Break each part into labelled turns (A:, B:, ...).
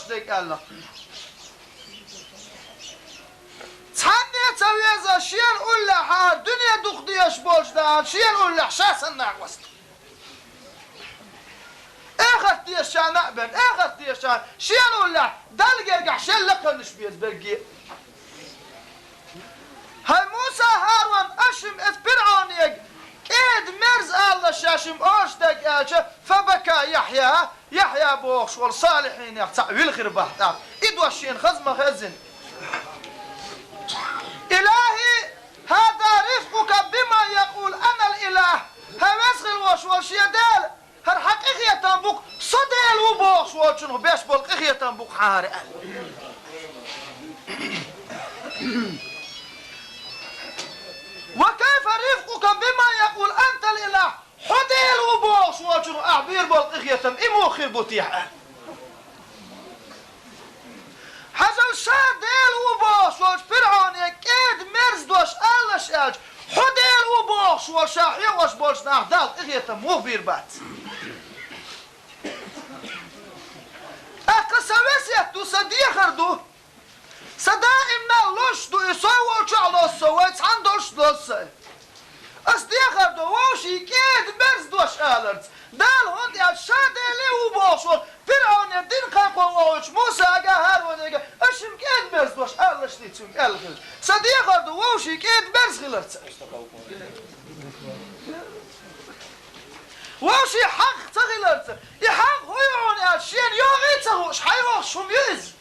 A: ديك الله تحني تويزا شيل ولا حار دنيا دخديش بولش دان شيل ولا حشاسا نعوست اخر تيشان نعبن اخر تيشان شيل ولا دلقى قحشل لقن شبيز بلقي هاي موسى هارون اشم اث فرعونيك ايد مرز الله شاشم اوشتك اجا فبكى يحيى بوخش والصالحين يقطع ويلخر بحث ايد وشين خزمه خزن إلهي هذا رفقك بما يقول أنا الإله هوسغل وش يدال هر حقيقية تنبوك صديل وبوخ وشنو بيش بالقيقية تنبوك حارئ وكيف رفقك بما يقول أنت الإله حديل وبوخ وشنو أعبير بالقيقية إمو خير بوتيح حجل شاديل وبوش وش فرعون يكيد مرز دوش الله شاج حديل وبوش وشاحية وش بولش نعدال إغيتا مغبير بات أقسويسيت دو صديخر دو صدائمنا لوش دو إسوي وشعلو السويت عندوش دوسي أصديخر دو ووشي كيد مرز دوش ألرت دال هون يا شاديلي وبوش فرعون الدين قاقوش موسى قهر ونيجا اشم كيد برز باش الله شتيتم الخير صديق دو وشي كيد برز غلرت وشي حق تغلرت يحق هو يعون شين يوغيته اش حيوخ شوم يز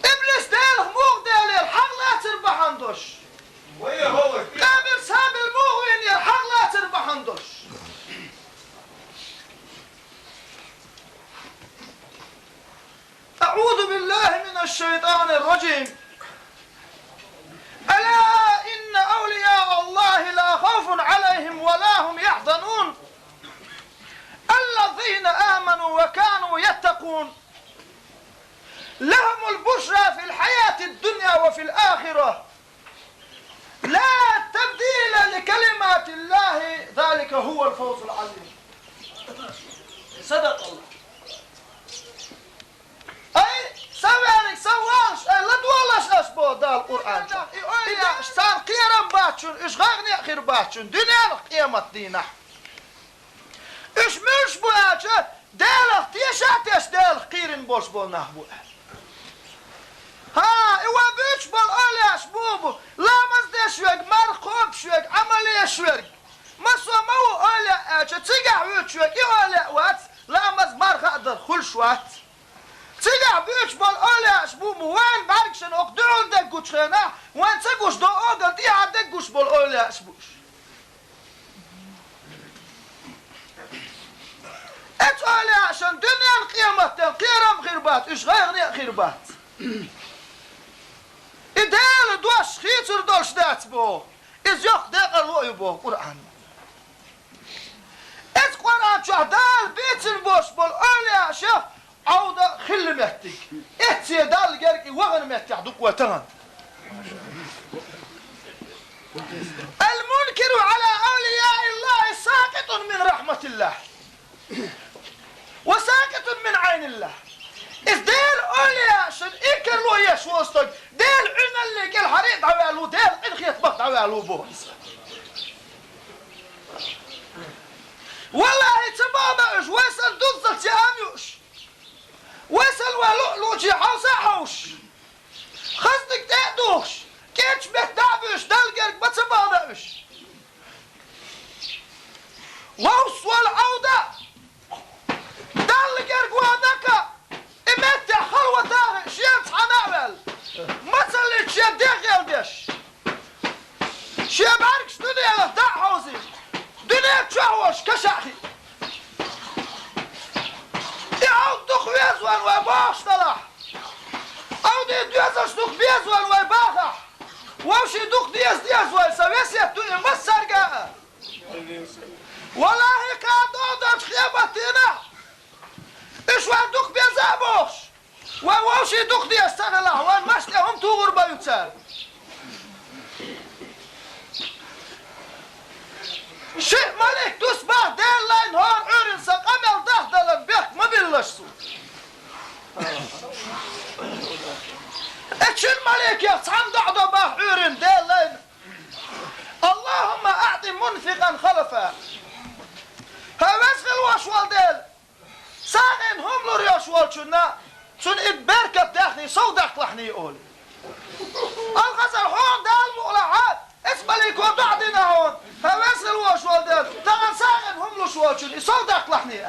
A: ابليس دال موغ دال الحق لا تربح عندوش ويا هو قابل ساب الموغ وين الحق لا تربح عندوش أعوذ بالله من الشيطان الرجيم ألا إن أولياء الله لا خوف عليهم ولا هم يحزنون الذين آمنوا وكانوا يتقون لهم البشرى في الحياة الدنيا وفي الآخرة لا تبديل لكلمات الله ذلك هو الفوز العظيم صدق الله أي سوالك سوالش لا تولش أشبه دا القرآن إذا اشتان قيرا باتشون إش غاغني أخير باتشون دنيا قيامة دينا إش مش بواتشا دالك تيشاتيش دالك قيرن بوش بول نحبو ها إوا بيش بول أولي أشبوبو لا مزدي شوك مرخوب شوك عملي شوك مسوا مو أولي أشا تيقع ويت شوك أولي وات لا مز مرخ أقدر خل شوات تيجا بيش بال أولي أشبوم وين باركشن أقدروا دقوش خينا وين تقوش دو أقل دي عدقوش بال أولي أشبوش إت أولي عشان دنيا القيامة تنقيرم خيربات إش غيرني خيربات إدال دوش خيتر دولش دات بو إز يوخ داق الرؤي بو قرآن إت قرآن شهدال بيتر بوش بال أولي عشان عودة خل مهتك احتي دال جرك وغن مهتك عدوك وتغن المنكر على أولياء الله ساقط من رحمة الله وساقط من عين الله إذ ديل أولياء شن إكر لو يشوستك ديل عنا اللي كل حريق عوالو ديل إنخيط بقت عوالو بوهنس والله تماما إش ويسل دوزل تياميوش وصل ولؤلؤ حوصة حوش خزنك تأدوش كيتش بهدابش دلقرك بتبادش ووص والعودة دلقرك وهدك امتع خلوة داغي شيبت حنعمل مثل شيب ديغيلدش شيب عركش دنيا لفدع حوزي دنيا تشعوش كشاحي يعود دخ بيزوان ويباش طلع عودي دوزش دخ بيزوان ويباخح ووشي دخ ديز ويسويسيت دنيا مسرقة والله كان دودش خيبتنا إيش وين دخ بيزابوش ووشي دخ ديز تغلع وين مشتهم تغر بيوتسار شيء ملك تصبح دين لاين هون عرن سقمل ده يصعد دعض بحور دلين اللهم أعطي منفقا خلفا هوسخل واشوال دل ساغن هم لورياش والشنا شن إدبركة داخلي صودك لحني يقول الغزل هون دال مقلعات اسم ليكو بعدنا هون هوسخل واشوال دل تغن ساغن هم لوش والشن صودك لحني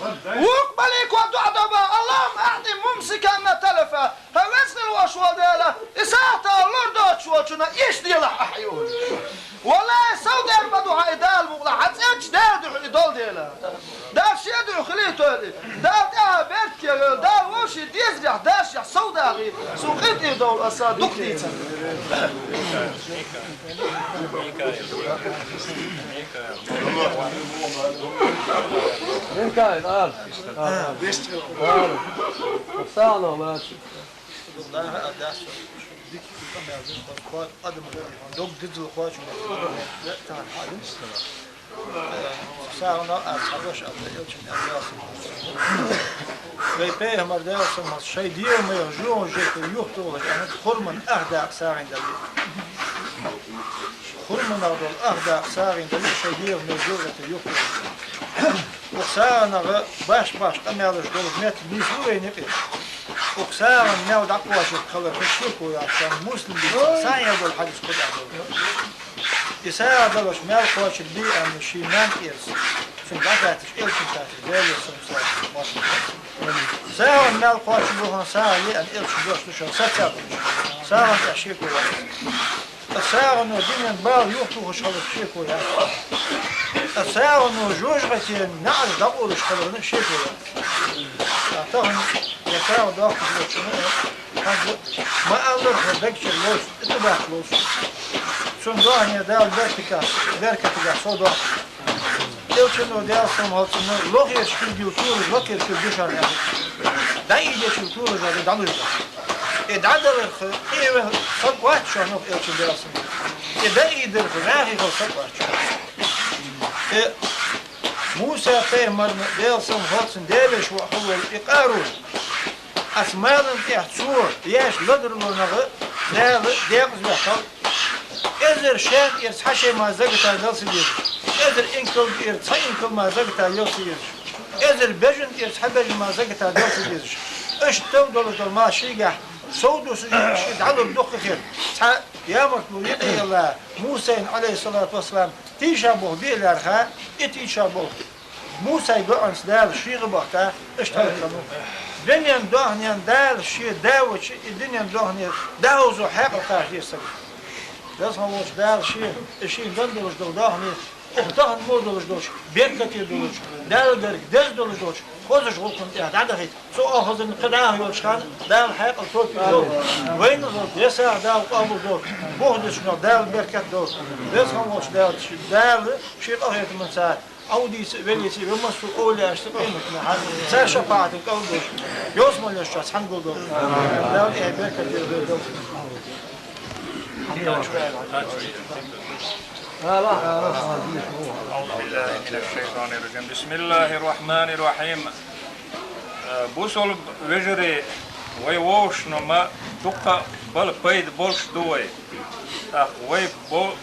A: وقبليك ودعدبا اللهم أعطي ممسكا نتلفا هوسخل واشوال دل إساعتا لوردوت شوالشنا إيش ديلا أحيون والله سوداء بدوها إدال مقلعات إيش دال دول ديلا دال شيدو خليتو دال دها بيرتكي دال وشي ديزرح داشح سوداء غير سوقيت إيدول أسا دكتيتا
B: ميكائيل ساعنا ما
C: والله أداس ديك قدم دوق دزل خواش لا تعال حالم ساعنا أصحابش أبدا أبياس بيبيه مرداس ما شيء ديو ما يرجون جيت يحطوا أنا خرمن أهدى ساعين دليل خرمن أهدى ساعين دليل شيء ديو ما يرجون يحطوا وساعنا باش أميرش دول مات بيسوي نقي وكسارا ناود أقواش الخبر الشيكو يا عشان مسلم ساعة يقول حدث قد أقول إساءة دلوش مال قواش البيئة من شيمان إيرس شن قطعتش إيرس تاتش دالي ساعة مال قواش بوهن ساعة لي أن إيرس دوش لشان ساعة ساعة تأشيكو يا الساعة إنه الدنيا نبال يوحتو خشخل الشيكو يا الساعة إنه جوج غتين نعرف دقول الشخل الشيكو يا أعتقد يكاو داخل ما أقدر بكشر لوش اتباح لوش شون داهن يدال بركة تجاه صو داخل يلشنو ديال سمهات سنو لوغ يشكل بيوتور وكر في البشر يعني داي يشكل بيوتور هذا دالوش ادعدل ايه صد واحد شنو يلشن ديال سمهات داي يدر راهي صد واحد موسى فهم ديال سمهات ديالش وهو الإقارون أسماء تحصور ياش لدر لونغ ديال زبحل إذا شان يرتحشي ما زقتا دلسير إذا إنكل يرتحي إنكل ما زقتا يلسير إذا بجن يرتحي بجن ما زقتا دلسير إيش تودل دل ما شيقح سودو سجد على الدق خير يا مرتبو يقي الله موسى عليه الصلاة والسلام تيشابه بيلارها اتيشابه موسى يقعن سدال شيغ بحتا اشتغل كنو دنيا دوهنيا دال شي داوت شي الدنيا دوهنيا داوزو حق القاش يسك داس هوش دال شي دندلش دوهنيا اختهن مودلش دوش بيركتي دولش دال برك دز دولش دوش خوزش غلقن يعني عندك سو اخذ القداه يوشخان دال حق الصوت وين الصوت يسع دال قابل دوش بوهدش نو دال بيركت دوش داس هوش دال شي اخيت من ساعه أودي وليسي بمسو أولي أشتقيمك محل سا شفاعة القول يوسم الاشتاس حنقول دول دول إيه بيركة دول
D: أعوذ بالله من الشيطان الرجيم بسم الله الرحمن الرحيم بوصل وجري ويوش نما دقة بل بيد بولش دوي وي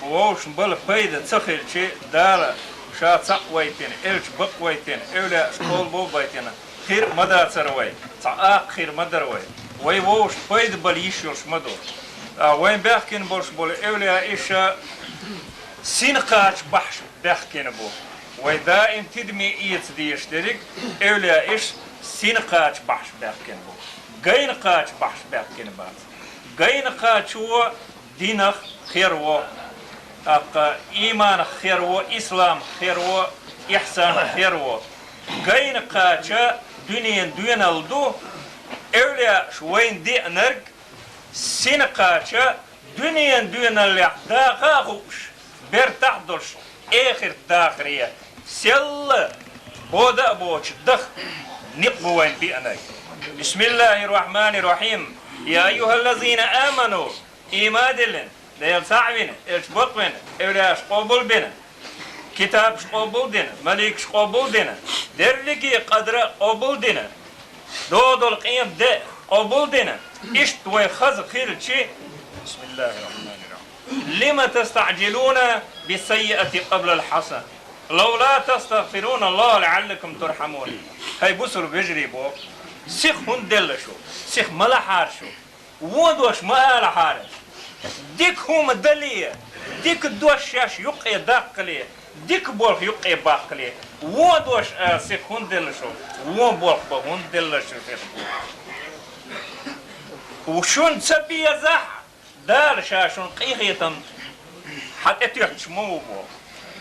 D: ووش بل بيد تسخل شيء دار شاة ويتين إلش بق ويتين إولا سكول بو بيتين خير مدار سروي تعاق خير مدار وي ووش بيد بليش يوش مدور وين بحكين بولش بول إولا إيشا سينقاش بحش بحكين بو وإذا تدمي إيت ديش دريك إولا إيش سينقاش بحش بحكين بو غين قاش بحش بحكين بات غين قاش هو دينخ خير و إيمان خير و إسلام خير و إحسان خير و غين قاش دنيا الدو أولا شوين دي نرق سينقاش دنيا اللي داغاغوش برتعدش آخر داخرية سل بودا بوش دخ نقوين بأنك بسم الله الرحمن الرحيم يا أيها الذين آمنوا إيمادلن ديال صعبين إشبقين إولاش قبول بنا كتاب قبول دنا ملك قبول دنا درلكي قدر قبول دنا دودو القيم ده قبولدنا إشت ويخز خير شيء. بسم الله الرحمن الرحيم. لما تستعجلون بالسيئة قبل الحسنة لولا تستغفرون الله لعلكم ترحمون. هاي بوصل بيجري بو سيخ هندل شو سيخ ملحار شو ودوش ملحار ديك هم دلية ديك دوش شاش يقي داقلي ديك بولخ يقي باقلي ودوش سيخ هندل شو وبولخ هندل شو سيخ وشون تسبي يزح دار شاشون قيغيتم حتى تيحتش موبو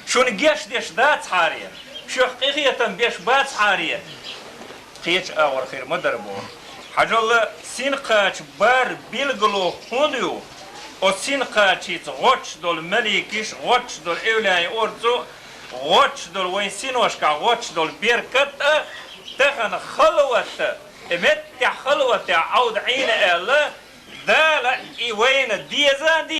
D: شون جيش ديش دات حارية شو قيغيتم بيش بات حارية قيش آور خير مدربو حاجة سين قاش بار بيلغلو هنديو او سين قاش غوتش دول مليكيش غوتش دول اولاي اورزو غوتش دول وين سينوشكا غوتش دول بيركت تخن خلوت امت خلوت عود عين الله دالا وين ديزان دي